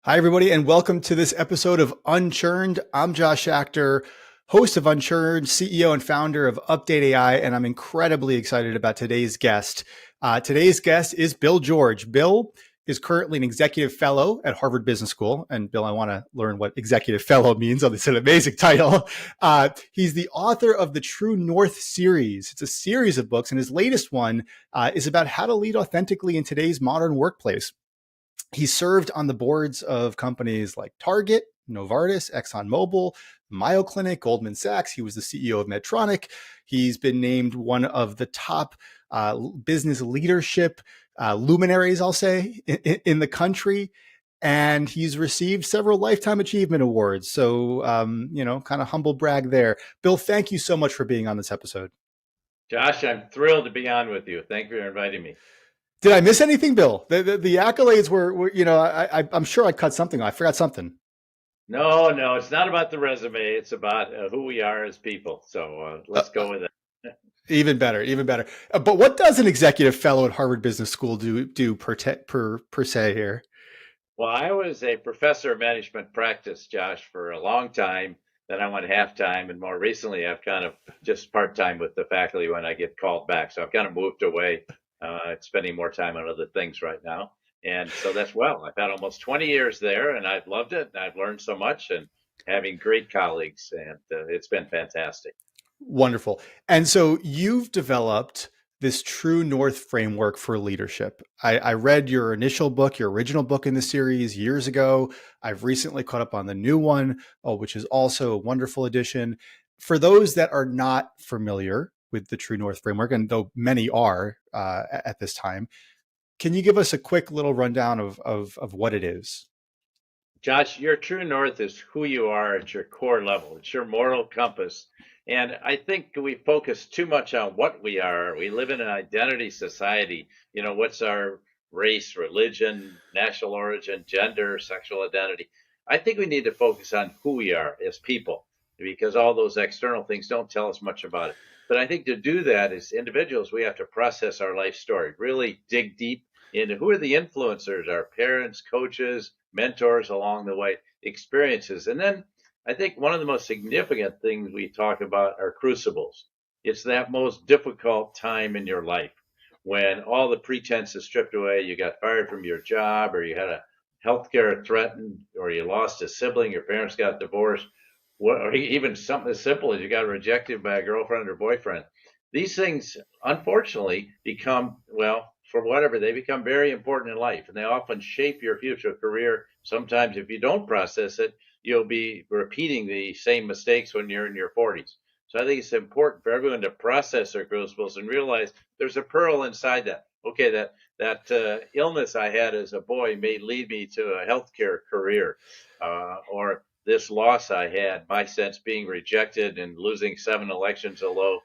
Hi, everybody, and welcome to this episode of Unchurned. I'm Josh Schachter, host of Unchurned, CEO and founder of UpdateAI, and I'm incredibly excited about today's guest. Today's guest is Bill George. Bill is currently an executive fellow at Harvard Business School. And Bill, I want to learn what executive fellow means. Oh, it's an amazing title. He's the author of the True North series. It's a series of books, and his latest one is about how to lead authentically in today's modern workplace. He served on the boards of companies like Target, Novartis, ExxonMobil, Mayo Clinic, Goldman Sachs. He was the CEO of Medtronic. He's been named one of the top business leadership luminaries, I'll say, in the country. And he's received several Lifetime Achievement Awards. So, kind of humble brag there. Bill, thank you so much for being on this episode. Josh, I'm thrilled to be on with you. Thank you for inviting me. Did I miss anything, Bill? The accolades were I'm sure I cut something. I forgot something. No, it's not about the resume. It's about who we are as people. So Uh, let's go with it. Even better, even better. But what does an executive fellow at Harvard Business School do per se here? Well, I was a professor of management practice, Josh, for a long time. Then I went half time, and more recently, I've kind of just part time with the faculty when I get called back. So I've kind of moved away, spending more time on other things right now. And so that's well. I've had almost 20 years there, and I've loved it. And I've learned so much, and having great colleagues, and it's been fantastic. Wonderful. And so you've developed this True North framework for leadership. I read your initial book, your original book in the series years ago. I've recently caught up on the new one, which is also a wonderful addition. For those that are not familiar with the True North framework, and though many are at this time, can you give us a quick little rundown of what it is? Josh, your true north is who you are at your core level. It's your moral compass. And I think we focus too much on what we are. We live in an identity society. What's our race, religion, national origin, gender, sexual identity? I think we need to focus on who we are as people because all those external things don't tell us much about it. But I think to do that as individuals, we have to process our life story, really dig deep into who are the influencers, our parents, coaches, mentors along the way, experiences. And then I think one of the most significant things we talk about are crucibles. It's that most difficult time in your life when all the pretense is stripped away, you got fired from your job, or you had a healthcare threatened, or you lost a sibling, your parents got divorced, or even something as simple as you got rejected by a girlfriend or boyfriend. These things, unfortunately, become, well, for whatever, they become very important in life, and they often shape your future career. Sometimes, if you don't process it, you'll be repeating the same mistakes when you're in your 40s. So I think it's important for everyone to process their crucibles and realize there's a pearl inside that. Okay, that illness I had as a boy may lead me to a healthcare career, or this loss I had, my sense being rejected and losing 7 elections alone,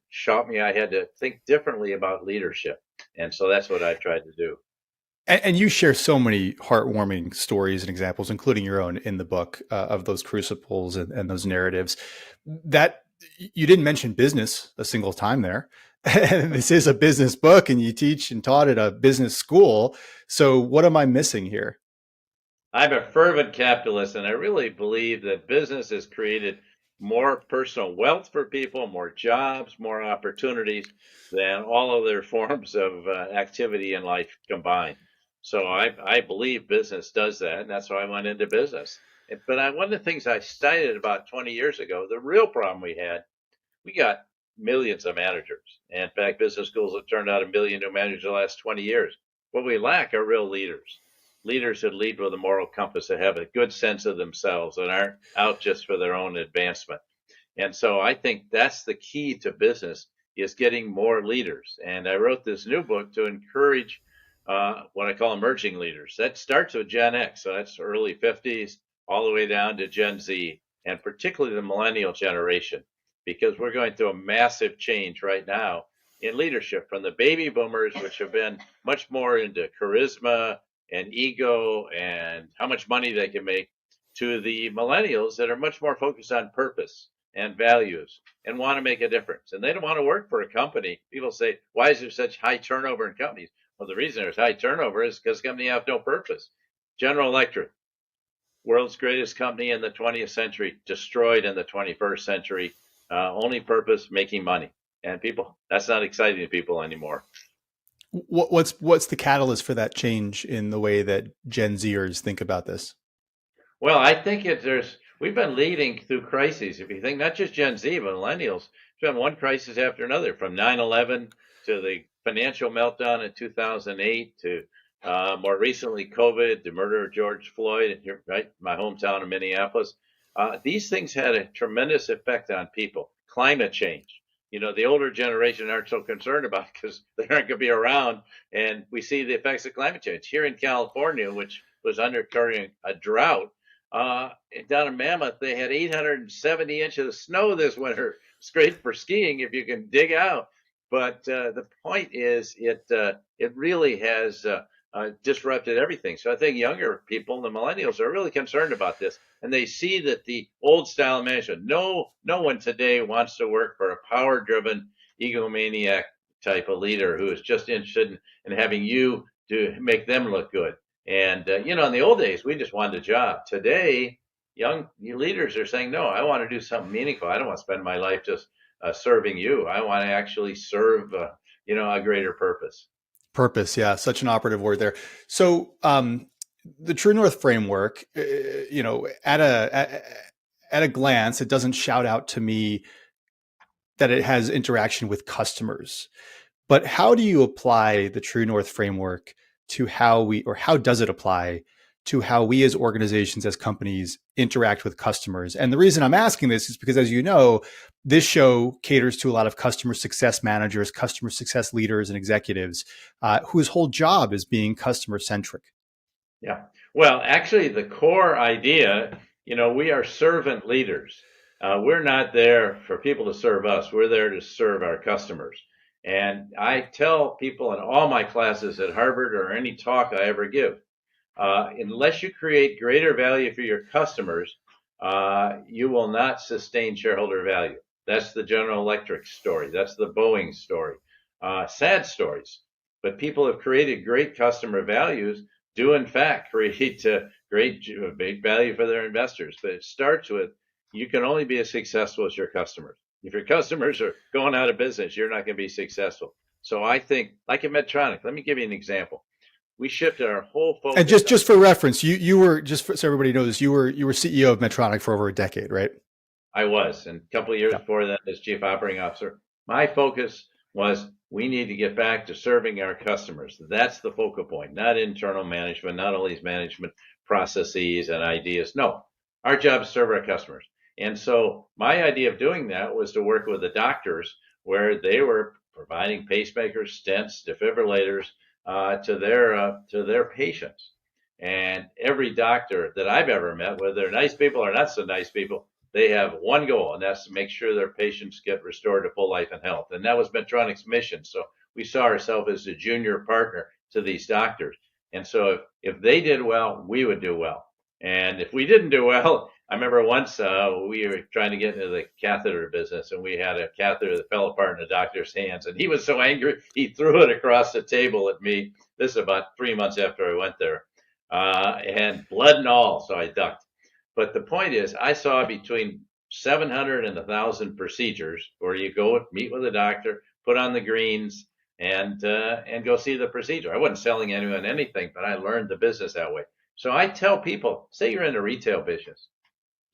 shot me. I had to think differently about leadership. And so that's what I tried to do. And you share so many heartwarming stories and examples, including your own in the book of those crucibles and those narratives. That you didn't mention business a single time there. And this is a business book, and you teach and taught at a business school. So what am I missing here? I'm a fervent capitalist, and I really believe that business has created more personal wealth for people, more jobs, more opportunities than all other forms of activity in life combined. So I believe business does that, and that's why I went into business. But one of the things I cited about 20 years ago, the real problem we got millions of managers. And in fact, business schools have turned out 1 million new managers in the last 20 years. What we lack are real leaders. Leaders that lead with a moral compass, that have a good sense of themselves and aren't out just for their own advancement. And so I think that's the key to business, is getting more leaders. And I wrote this new book to encourage what I call emerging leaders. That starts with Gen X, so that's early 50s, all the way down to Gen Z, and particularly the millennial generation, because we're going through a massive change right now in leadership from the baby boomers, which have been much more into charisma and ego and how much money they can make, to the millennials that are much more focused on purpose and values and want to make a difference. And they don't want to work for a company. People say, why is there such high turnover in companies? Well, the reason there's high turnover is because companies have no purpose. General Electric, World's greatest company in the 20th century, destroyed in the 21st century. Only purpose, making money. And people, that's not exciting to people anymore. What's the catalyst for that change in the way that Gen Zers think about this? Well, I think we've been leading through crises. If you think not just Gen Z, but millennials, it's been one crisis after another, from 9/11 to the financial meltdown in 2008 to more recently COVID, the murder of George Floyd, here, right, my hometown of Minneapolis. These things had a tremendous effect on people. Climate change. The older generation aren't so concerned about because they aren't going to be around, and we see the effects of climate change here in California, which was undergoing a drought. Down in Mammoth, they had 870 inches of snow this winter. It's great for skiing if you can dig out. But the point is, it really has disrupted everything. So I think younger people, the millennials, are really concerned about this, and they see that the old style of management. No one today wants to work for a power-driven egomaniac type of leader who is just interested in having you to make them look good. And in the old days, we just wanted a job. Today, young leaders are saying, no, I want to do something meaningful. I don't want to spend my life just serving you. I want to actually serve, a greater purpose. Purpose, yeah, such an operative word there. So, the True North framework, at a glance, it doesn't shout out to me that it has interaction with customers. But how do you apply the True North framework to how does it apply to how we as organizations, as companies, interact with customers? And the reason I'm asking this is because, as you know, this show caters to a lot of customer success managers, customer success leaders, and executives whose whole job is being customer-centric. Yeah. Well, actually, the core idea, we are servant leaders. We're not there for people to serve us. We're there to serve our customers. And I tell people in all my classes at Harvard or any talk I ever give, unless you create greater value for your customers, you will not sustain shareholder value. That's the General Electric story. That's the Boeing story. Sad stories. But people have created great customer values, do in fact create great value for their investors. But it starts with, you can only be as successful as your customers. If your customers are going out of business, you're not going to be successful. So I think, like at Medtronic, let me give you an example. We shifted our whole focus. And just for reference, you were, just so everybody knows, you were CEO of Medtronic for over a decade, right? I was, and a couple of years before that as chief operating officer. My focus was, we need to get back to serving our customers. That's the focal point, not internal management, not all these management processes and ideas. No, our job is to serve our customers. And so my idea of doing that was to work with the doctors where they were providing pacemakers, stents, defibrillators to their patients. And every doctor that I've ever met, whether they're nice people or not so nice people, they have one goal, and that's to make sure their patients get restored to full life and health. And that was Medtronic's mission. So we saw ourselves as a junior partner to these doctors. And so if they did well, we would do well. And if we didn't do well, I remember once we were trying to get into the catheter business, and we had a catheter that fell apart in the doctor's hands. And he was so angry, he threw it across the table at me. This is about 3 months after I went there. And blood and all, so I ducked. But the point is, I saw between 700 and 1,000 procedures where you go meet with a doctor, put on the greens, and go see the procedure. I wasn't selling anyone anything, but I learned the business that way. So I tell people, say you're in the retail business.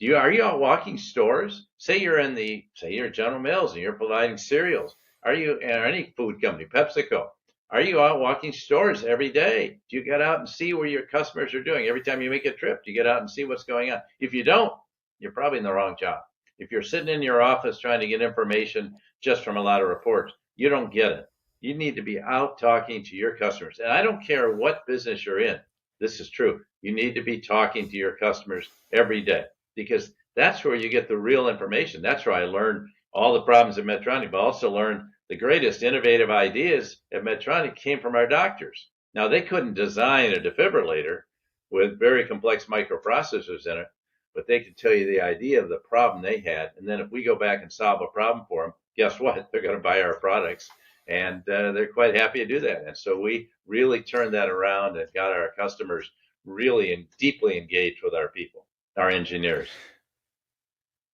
Are you out walking stores? Say you're General Mills and you're providing cereals. Are you any food company, PepsiCo? Are you out walking stores every day? Do you get out and see where your customers are doing? Every time you make a trip, do you get out and see what's going on? If you don't, you're probably in the wrong job. If you're sitting in your office trying to get information just from a lot of reports, you don't get it. You need to be out talking to your customers. And I don't care what business you're in. This is true. You need to be talking to your customers every day, because that's where you get the real information. That's where I learned all the problems at Medtronic, but also learned the greatest innovative ideas at Medtronic came from our doctors. Now, they couldn't design a defibrillator with very complex microprocessors in it, but they could tell you the idea of the problem they had. And then if we go back and solve a problem for them, guess what? They're going to buy our products, and they're quite happy to do that. And so we really turned that around and got our customers really and deeply engaged with our people, our engineers.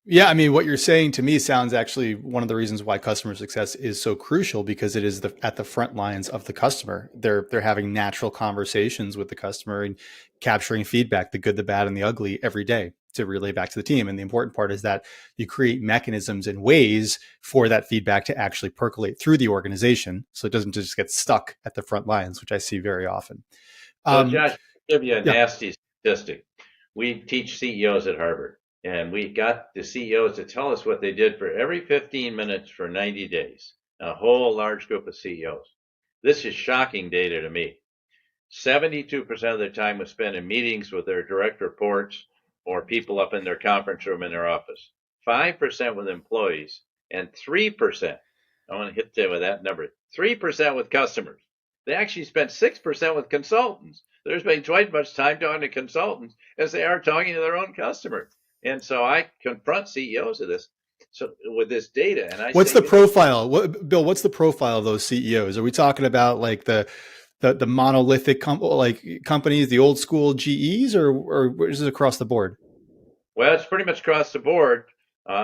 Yeah, I mean, what you're saying to me sounds actually one of the reasons why customer success is so crucial because it is at the front lines of the customer. They're having natural conversations with the customer and capturing feedback, the good, the bad, and the ugly every day to relay back to the team. And the important part is that you create mechanisms and ways for that feedback to actually percolate through the organization, so it doesn't just get stuck at the front lines, which I see very often. So, Um, Josh, I'll give you a yeah, nasty statistic. We teach CEOs at Harvard, and we got the CEOs to tell us what they did for every 15 minutes for 90 days, a whole large group of CEOs. This is shocking data to me. 72% of their time was spent in meetings with their direct reports or people up in their conference room in their office. 5% with employees, and 3%, I want to hit them with that number, 3% with customers. They actually spent 6% with consultants. They're spending twice as much time talking to consultants as they are talking to their own customers. And so I confront CEOs of this. So with this data, and I what's say, the profile? Bill, what's the profile of those CEOs? Are we talking about like the monolithic companies, the old school GEs, or is it across the board? well, it's pretty much across the board.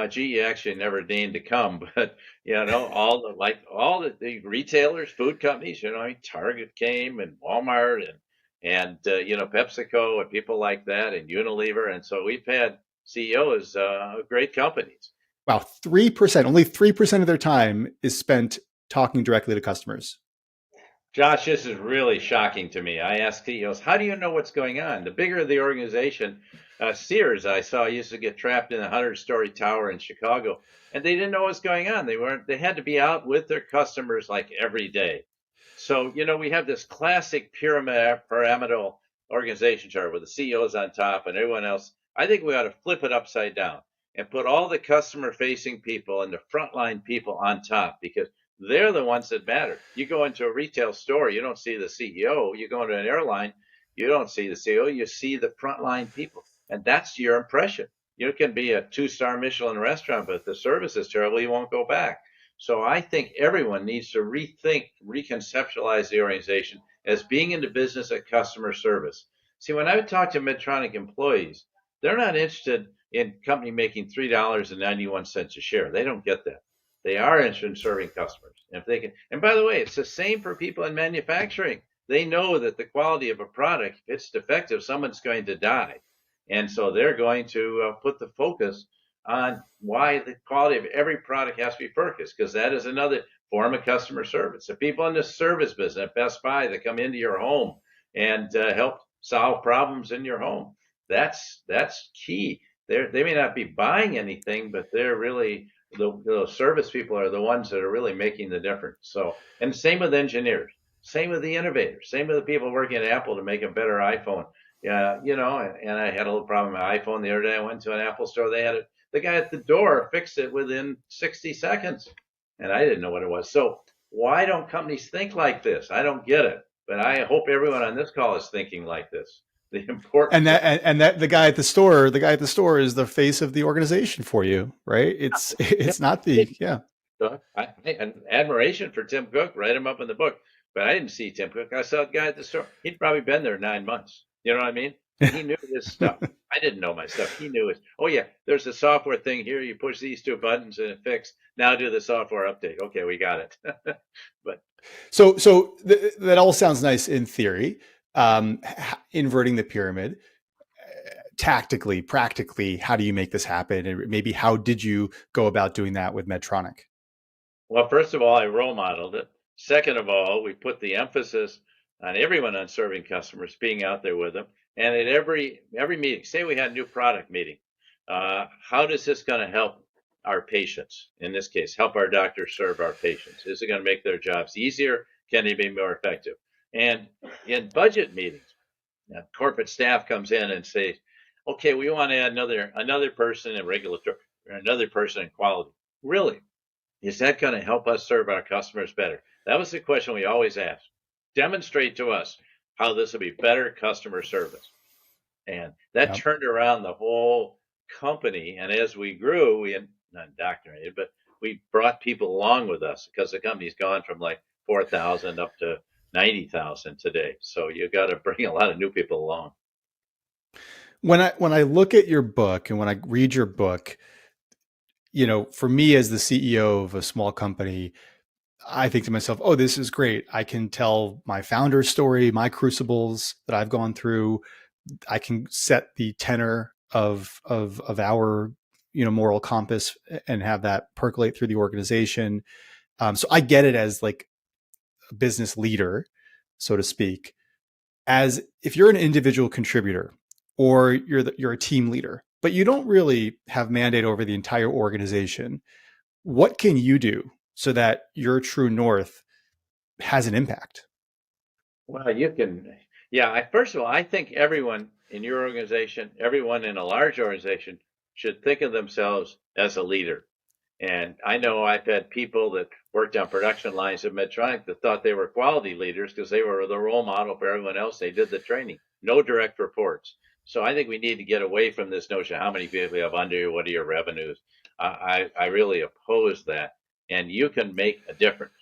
GE actually never deigned to come, but all the retailers, food companies, Target came and Walmart and PepsiCo and people like that and Unilever, and so we've had CEOs of great companies. Wow, 3%. Only 3% of their time is spent talking directly to customers. Josh, this is really shocking to me. I ask CEOs, how do you know what's going on? The bigger the organization, Sears, I saw, used to get trapped in a 100-story tower in Chicago, and they didn't know what's going on. They had to be out with their customers like every day. So, we have this classic pyramidal organization chart with the CEOs on top and everyone else. I think we ought to flip it upside down and put all the customer facing people and the frontline people on top because they're the ones that matter. You go into a retail store, you don't see the CEO. You go into an airline, you don't see the CEO. You see the frontline people. And that's your impression. You can be a 2-star Michelin restaurant, but if the service is terrible, you won't go back. So I think everyone needs to rethink, reconceptualize the organization as being in the business of customer service. See, when I talk to Medtronic employees, they're not interested in company making $3.91 a share. They don't get that. They are interested in serving customers. And if they can, and by the way, it's the same for people in manufacturing. They know that the quality of a product, if it's defective, someone's going to die. And so they're going to put the focus on why the quality of every product has to be focused, because that is another form of customer service. The people in the service business at Best Buy that come into your home and help solve problems in your home, that's key. They may not be buying anything, but they're really the service people are the ones that are really making the difference. So, and same with engineers, same with the innovators, same with the people working at Apple to make a better iPhone. Yeah, and I had a little problem with my iPhone the other day. I went to an Apple store. They had it. The guy at the door fixed it within 60 seconds, and I didn't know what it was. So why don't companies think like this? I don't get it, but I hope everyone on this call is thinking like this. The And importance of that the guy at the store is the face of the organization for you, right? It's not the yeah. and admiration for Tim Cook. Write him up in the book. But I didn't see Tim Cook. I saw the guy at the store. He'd probably been there 9 months. You know what I mean? And he knew his stuff. I didn't know my stuff. He knew it. Oh yeah, there's a software thing here. You push these 2 buttons and it fixed. Now do the software update. Okay, we got it. But That all sounds nice in theory. Inverting the pyramid, tactically, practically, how do you make this happen? And maybe how did you go about doing that with Medtronic? well, first of all, I role modeled it. Second of all, we put the emphasis on everyone on serving customers, being out there with them. And at every meeting, say we had a new product meeting, how does this going to help our patients? In this case, help our doctors serve our patients. Is it going to make their jobs easier? Can they be more effective? And in budget meetings, corporate staff comes in and says, "Okay, we want to add another person in regulatory, or another person in quality." Really, is that going to help us serve our customers better? That was the question we always asked. Demonstrate to us how this will be better customer service. And that Yep. turned around the whole company. And as we grew, we not indoctrinated, but we brought people along with us because the company's gone from like 4,000 up to 90,000 today. So you got to bring a lot of new people along. When I look at your book and when I read your book, for me as the CEO of a small company, I think to myself, oh, this is great. I can tell my founder's story, my crucibles that I've gone through. I can set the tenor of our moral compass and have that percolate through the organization. So I get it as like a business leader, so to speak. As if you're an individual contributor or you're a team leader, but you don't really have mandate over the entire organization, what can you do so that your true north has an impact? Well, you can, yeah. First of all, I think everyone in your organization, everyone in a large organization should think of themselves as a leader. And I know I've had people that worked on production lines at Medtronic that thought they were quality leaders because they were the role model for everyone else. They did the training, no direct reports. So I think we need to get away from this notion, how many people you have under you, what are your revenues? I really oppose that. And you can make a difference.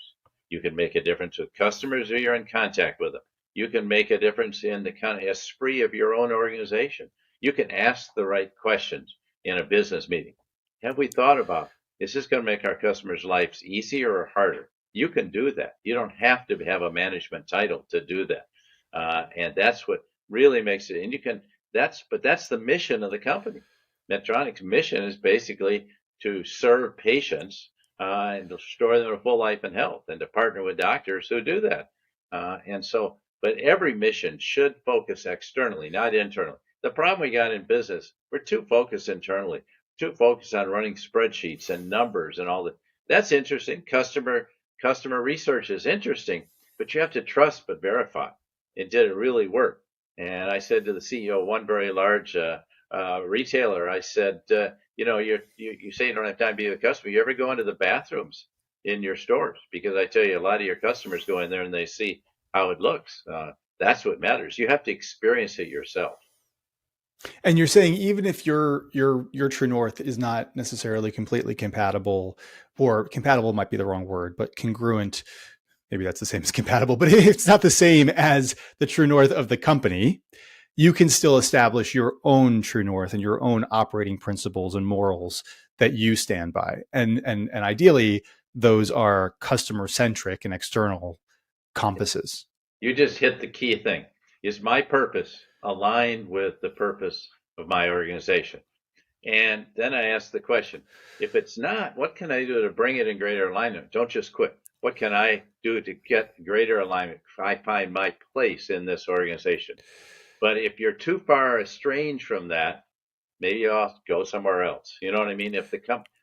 You can make a difference with customers who you're in contact with them. You can make a difference in the kind of esprit of your own organization. You can ask the right questions in a business meeting. Have we thought about, is this going to make our customers' lives easier or harder? You can do that. You don't have to have a management title to do that. And that's what really makes it. And you can, but that's the mission of the company. Medtronic's mission is basically to serve patients and to restore their full life and health, and to partner with doctors who do that. But every mission should focus externally, not internally. The problem we got in business, we're too focused internally, too focused on running spreadsheets and numbers and all that. That's interesting. Customer research is interesting, but you have to trust but verify. Did it really work? And I said to the CEO of one very large retailer, I said, you say you don't have time to be with the customer. You ever go into the bathrooms in your stores? Because I tell you, a lot of your customers go in there and they see how it looks. That's what matters. You have to experience it yourself. And you're saying even if your true north is not necessarily completely compatible, or compatible might be the wrong word, but congruent, maybe that's the same as compatible, but it's not the same as the true north of the company, you can still establish your own true north and your own operating principles and morals that you stand by. And ideally, those are customer centric and external compasses. You just hit the key thing. Is my purpose aligned with the purpose of my organization? And then I ask the question, if it's not, what can I do to bring it in greater alignment? Don't just quit. What can I do to get greater alignment? I find my place in this organization. But if you're too far estranged from that, maybe I'll go somewhere else. You know what I mean? If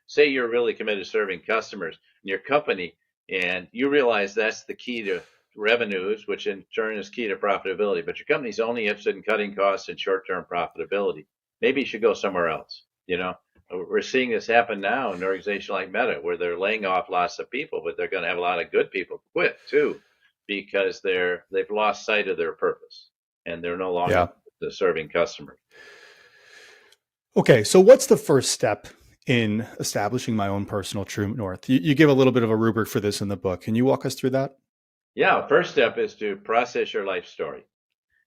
say you're really committed to serving customers in your company, and you realize that's the key to revenues, which in turn is key to profitability, but your company's only interested in cutting costs and short-term profitability, maybe you should go somewhere else. We're seeing this happen now in an organization like Meta, where they're laying off lots of people, but they're going to have a lot of good people quit too, because they've lost sight of their purpose and they're no longer Yeah. serving customers. Okay, so what's the first step in establishing my own personal true north? You give a little bit of a rubric for this in the book. Can you walk us through that? Yeah, first step is to process your life story.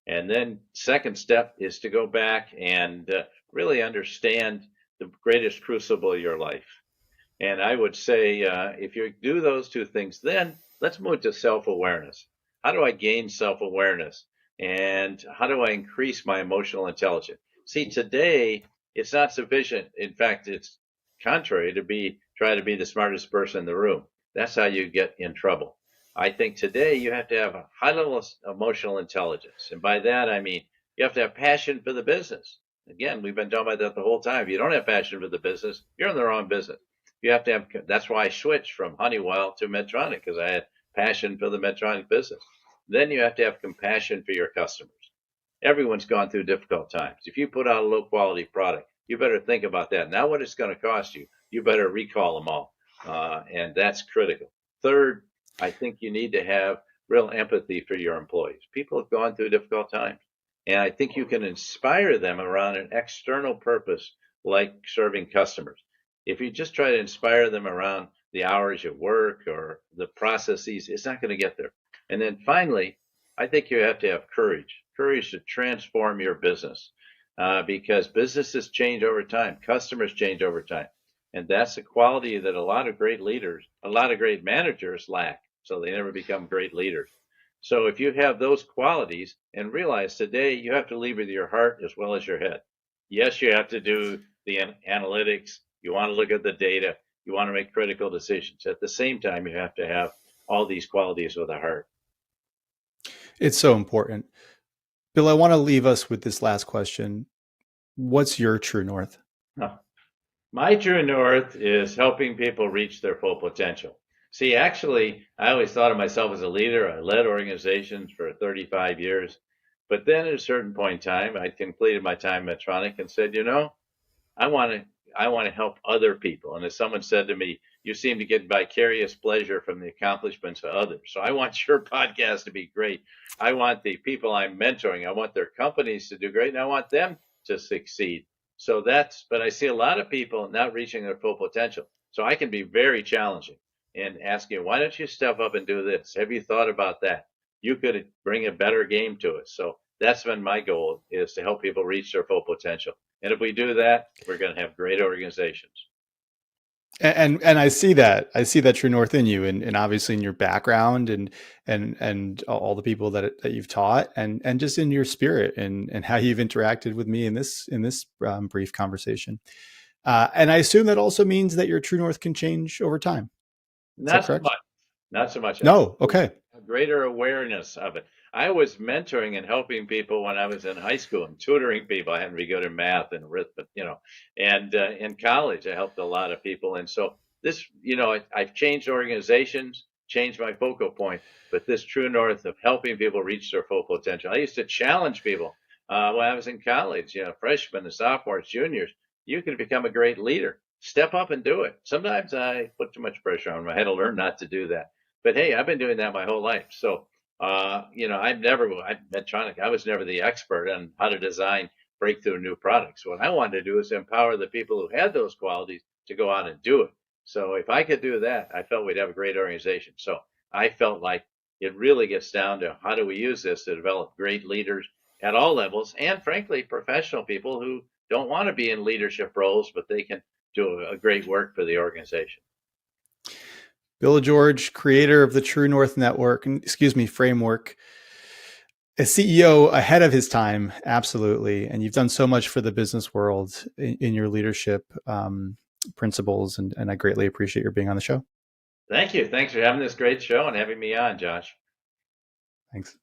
And then second step is to go back and really understand the greatest crucible of your life. And I would say if you do those two things, then let's move to self-awareness. How do I gain self-awareness? And how do I increase my emotional intelligence? See, today it's not sufficient. In fact, it's contrary to try to be the smartest person in the room. That's how you get in trouble. I think today you have to have a high level of emotional intelligence. And by that, I mean, you have to have passion for the business. Again, we've been talking about that the whole time. If you don't have passion for the business, you're in the wrong business. You have to have, that's why I switched from Honeywell to Medtronic, because I had passion for the Medtronic business. Then you have to have compassion for your customers. Everyone's gone through difficult times. If you put out a low quality product, you better think about that. Now, what it's going to cost you, you better recall them all. And that's critical. Third, I think you need to have real empathy for your employees. People have gone through difficult times. And I think you can inspire them around an external purpose like serving customers. If you just try to inspire them around the hours you work or the processes, it's not going to get there. And then finally, I think you have to have courage to transform your business. because businesses change over time, customers change over time. And that's a quality that a lot of great leaders, a lot of great managers lack. So they never become great leaders. So if you have those qualities and realize today you have to lead with your heart as well as your head. Yes, you have to do the analytics. You want to look at the data. You want to make critical decisions. At the same time, you have to have all these qualities with a heart. It's so important. Bill, I want to leave us with this last question. What's your true north? My true north is helping people reach their full potential. See, actually, I always thought of myself as a leader. I led organizations for 35 years. But then at a certain point in time, I completed my time at Medtronic and said, I want to I want to help other people. And as someone said to me, you seem to get vicarious pleasure from the accomplishments of others. So I want your podcast to be great. I want the people I'm mentoring, I want their companies to do great, and I want them to succeed. But I see a lot of people not reaching their full potential. So I can be very challenging and asking, why don't you step up and do this? Have you thought about that? You could bring a better game to it. So that's been my goal, is to help people reach their full potential. And if we do that, we're going to have great organizations. And I see that. I see that true north in you, and obviously in your background, and all the people that you've taught, and just in your spirit, and how you've interacted with me in this brief conversation. And I assume that also means that your true north can change over time. Is that Not so correct? much. Not so much. No. Okay. A greater awareness of it. I was mentoring and helping people when I was in high school and tutoring people. I had to be good in math and arithmetic, and in college, I helped a lot of people. And so this, I've changed organizations, changed my focal point, but this true north of helping people reach their full potential. I used to challenge people when I was in college, freshmen and sophomores, juniors. You can become a great leader. Step up and do it. Sometimes I put too much pressure on them. I had to learn not to do that. But hey, I've been doing that my whole life. So, I'm Medtronic, I was never the expert on how to design breakthrough new products. What I wanted to do is empower the people who had those qualities to go out and do it. So if I could do that, I felt we'd have a great organization. So I felt like it really gets down to how do we use this to develop great leaders at all levels, and frankly, professional people who don't want to be in leadership roles, but they can do a great work for the organization. Bill George, creator of the True North framework, a CEO ahead of his time, absolutely. And you've done so much for the business world in your leadership principles, and I greatly appreciate your being on the show. Thank you. Thanks for having this great show and having me on, Josh. Thanks.